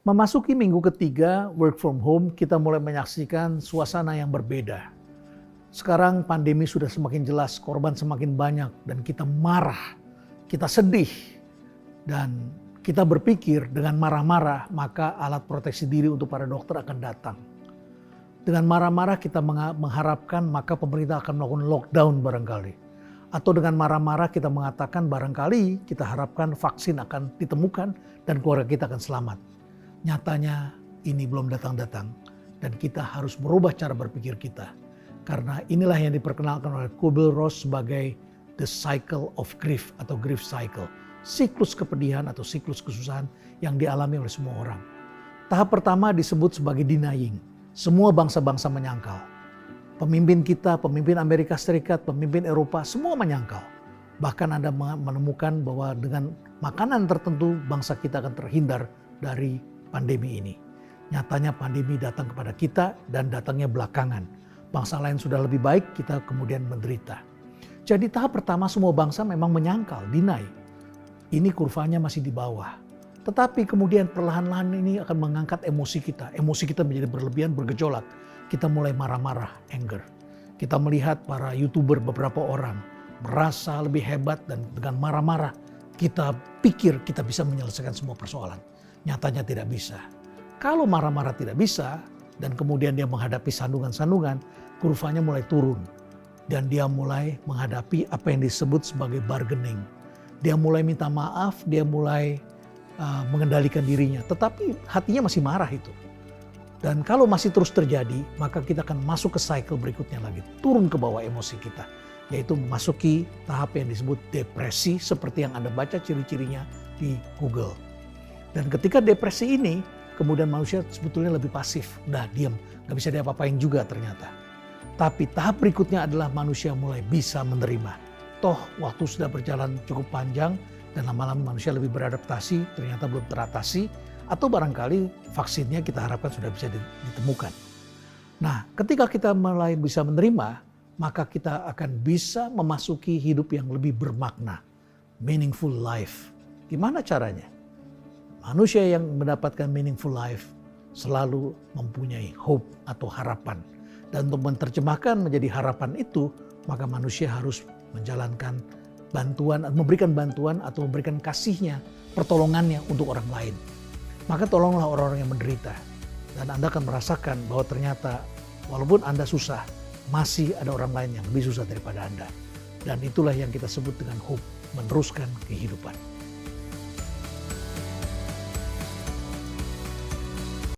Memasuki minggu ketiga work from home, kita mulai menyaksikan suasana yang berbeda. Sekarang pandemi sudah semakin jelas, korban semakin banyak, dan kita marah, kita sedih, dan kita berpikir dengan marah-marah maka alat proteksi diri untuk para dokter akan datang. Dengan marah-marah kita mengharapkan maka pemerintah akan melakukan lockdown barangkali. Atau dengan marah-marah kita mengatakan barangkali kita harapkan vaksin akan ditemukan dan keluarga kita akan selamat. Nyatanya ini belum datang-datang dan kita harus merubah cara berpikir kita. Karena inilah yang diperkenalkan oleh Kübler-Ross sebagai the cycle of grief atau grief cycle. Siklus kepedihan atau siklus kesusahan yang dialami oleh semua orang. Tahap pertama disebut sebagai denying. Semua bangsa-bangsa menyangkal. Pemimpin kita, pemimpin Amerika Serikat, pemimpin Eropa, semua menyangkal. Bahkan Anda menemukan bahwa dengan makanan tertentu bangsa kita akan terhindar dari pandemi ini. Nyatanya pandemi datang kepada kita dan datangnya belakangan. Bangsa lain sudah lebih baik, kita kemudian menderita. Jadi tahap pertama semua bangsa memang menyangkal, deny. Ini kurvanya masih di bawah. Tetapi kemudian perlahan-lahan ini akan mengangkat emosi kita. Emosi kita menjadi berlebihan, bergejolak. Kita mulai marah-marah, anger. Kita melihat para YouTuber beberapa orang merasa lebih hebat dan dengan marah-marah kita pikir kita bisa menyelesaikan semua persoalan. Nyatanya tidak bisa. Kalau marah-marah tidak bisa dan kemudian dia menghadapi sandungan-sandungan, kurvanya mulai turun. Dan dia mulai menghadapi apa yang disebut sebagai bargaining. Dia mulai minta maaf, dia mulai mengendalikan dirinya. Tetapi hatinya masih marah itu. Dan kalau masih terus terjadi, maka kita akan masuk ke cycle berikutnya lagi. Turun ke bawah emosi kita. Yaitu memasuki tahap yang disebut depresi seperti yang Anda baca ciri-cirinya di Google. Dan ketika depresi ini, kemudian manusia sebetulnya lebih pasif. Udah diam, gak bisa diapa-apain juga ternyata. Tapi tahap berikutnya adalah manusia mulai bisa menerima. Toh waktu sudah berjalan cukup panjang dan lama-lama manusia lebih beradaptasi, ternyata belum teratasi. Atau barangkali vaksinnya kita harapkan sudah bisa ditemukan. Nah, ketika kita mulai bisa menerima, maka kita akan bisa memasuki hidup yang lebih bermakna. Meaningful life. Gimana caranya? Manusia yang mendapatkan meaningful life selalu mempunyai hope atau harapan. Dan untuk menerjemahkan menjadi harapan itu, maka manusia harus menjalankan bantuan, memberikan bantuan atau memberikan kasihnya, pertolongannya untuk orang lain. Maka tolonglah orang-orang yang menderita. Dan Anda akan merasakan bahwa ternyata walaupun Anda susah, masih ada orang lain yang lebih susah daripada Anda. Dan itulah yang kita sebut dengan hope, meneruskan kehidupan.